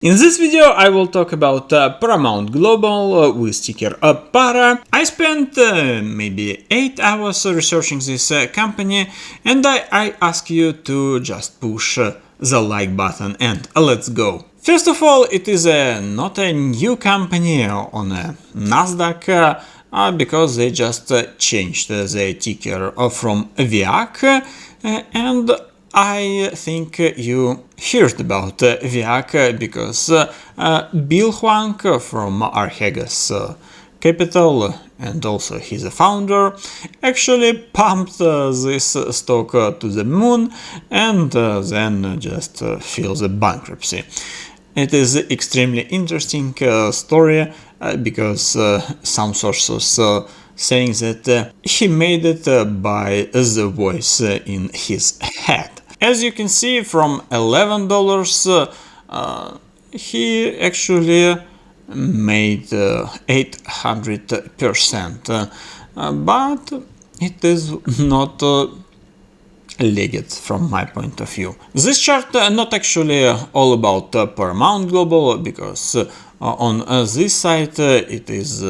In this video I will talk about Paramount Global with ticker PARA. I spent maybe 8 hours researching this company, and I ask you to just push the like button and let's go. First of all, it is not a new company on a Nasdaq because they just changed the ticker from VIAC, and I think you heard about VIAC because Bill Huang from Archegas Capital, and also he's a founder, actually pumped this stock to the moon and then just filed a bankruptcy. It is an extremely interesting story because some sources saying that he made it by the voice in his head. As you can see, from $11 he actually made 800%, but it is not legit from my point of view. This chart not actually all about Paramount Global, because on this side it is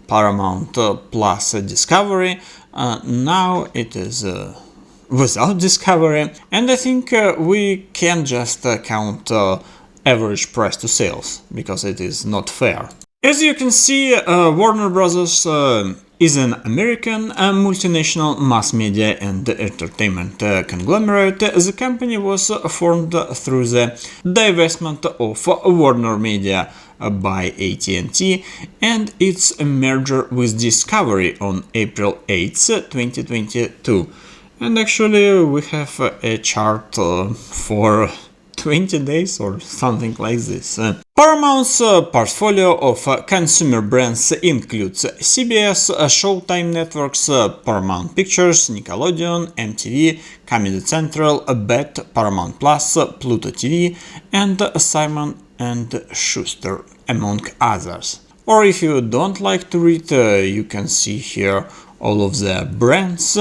Paramount plus Discovery. Now it is without Discovery, and I think we can just count average price to sales, because it is not fair. As you can see, Warner Brothers is an American multinational mass media and entertainment conglomerate. The company was formed through the divestment of Warner Media by AT&T and its merger with Discovery on April 8, 2022. And actually we have a chart for 20 days or something like this. Paramount's portfolio of consumer brands includes CBS, Showtime Networks, Paramount Pictures, Nickelodeon, MTV, Comedy Central, BET, Paramount Plus, Pluto TV, and Simon & Schuster, among others. Or if you don't like to read, you can see here all of the brands.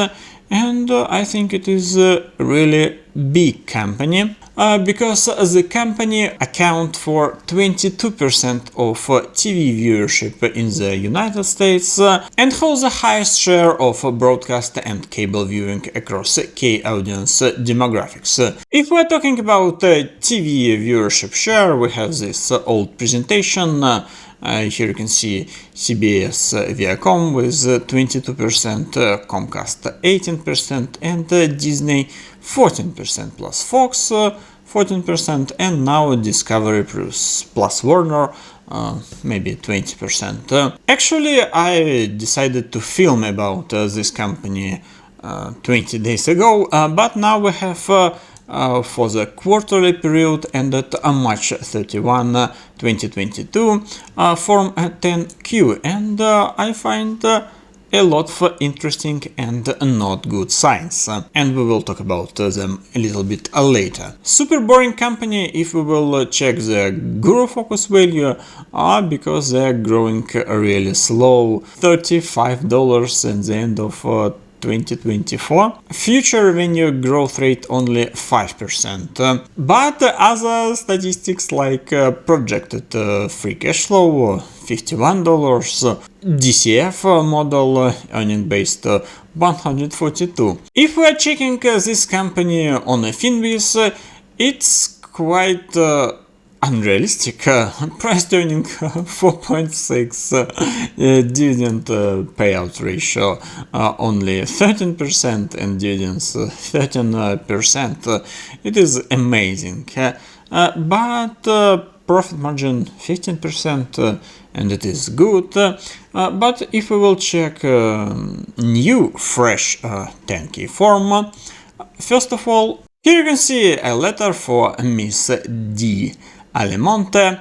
And I think it is a really big company because the company accounts for 22% of TV viewership in the United States and holds the highest share of broadcast and cable viewing across key audience demographics. If we're talking about TV viewership share, we have this old presentation. Here you can see CBS Viacom with 22%, Comcast 18%, and Disney 14%, plus Fox 14%, and now Discovery plus Warner maybe 20%. Actually, I decided to film about this company 20 days ago, but now we have for the quarterly period ended March 31, 2022, Form 10Q, and I find a lot of interesting and not good signs, and we will talk about them a little bit later. Super boring company if we will check the Guru Focus value, because they are growing really slow, $35 at the end of 2024. Future revenue growth rate only 5%. But other statistics like projected free cash flow $51, DCF model earning based 142. If we are checking this company on a Finviz, it's quite unrealistic. Price to earning 4.6, dividend payout ratio only 13%, and dividends 13%. It is amazing, but profit margin 15%, and it is good. But if we will check new fresh 10K form, first of all, here you can see a letter for Miss D. Alemonte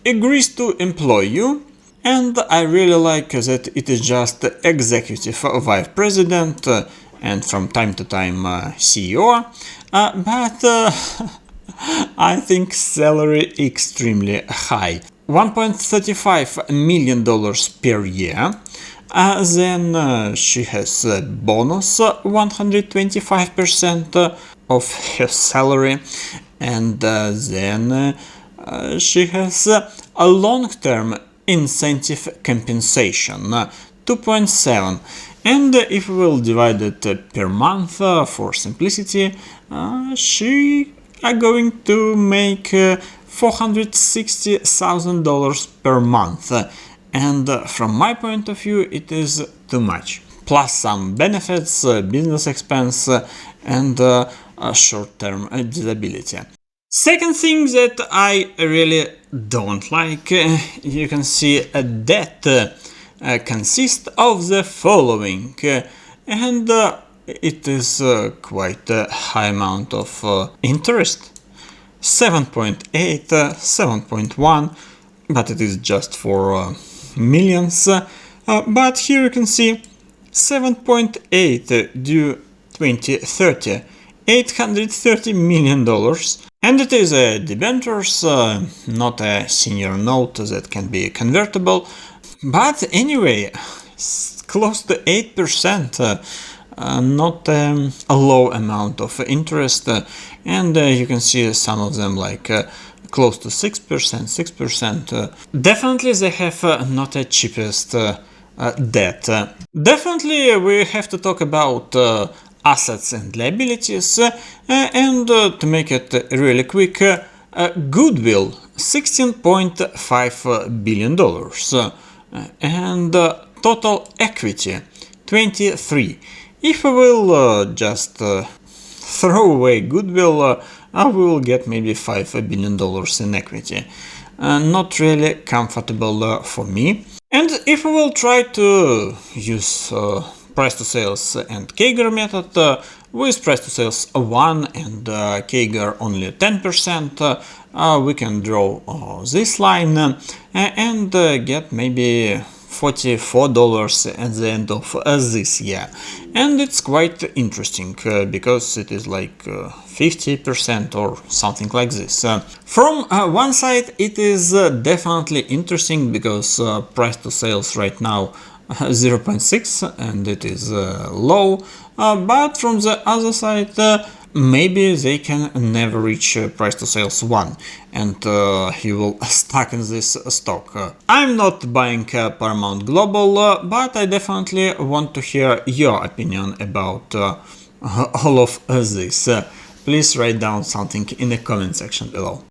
agrees to employ you, and I really like that it is just executive vice president and from time to time CEO, but I think salary extremely high, $1.35 million per year. Then she has a bonus 125% of her salary, and then she has a long-term incentive compensation, 2.7, and if we will divide it per month for simplicity, she are going to make $460,000 per month, and from my point of view it is too much, plus some benefits, business expense, and short-term disability. Second thing that I really don't like, you can see that consists of the following, and it is quite a high amount of interest, 7.8, 7.1, but it is just for millions, but here you can see 7.8 due 2030, $830 million, and it is a debentures, not a senior note that can be convertible, but anyway, close to 8%, not a low amount of interest, and you can see some of them like close to 6%. Definitely they have not the cheapest debt. Definitely we have to talk about assets and liabilities, and to make it really quick, goodwill $16.5 billion, and total equity 23. If we will just throw away goodwill, we will get maybe $5 billion in equity. Not really comfortable for me. And if we will try to use price to sales and CAGR method, with price to sales 1 and CAGR only 10%, we can draw this line and get maybe $44 at the end of this year. And it's quite interesting because it is like 50% or something like this. From one side it is definitely interesting because price to sales right now 0.6 and it is low, but from the other side maybe they can never reach price to sales 1 and he will stuck in this stock. I'm not buying Paramount Global, but I definitely want to hear your opinion about all of this. Please write down something in the comment section below.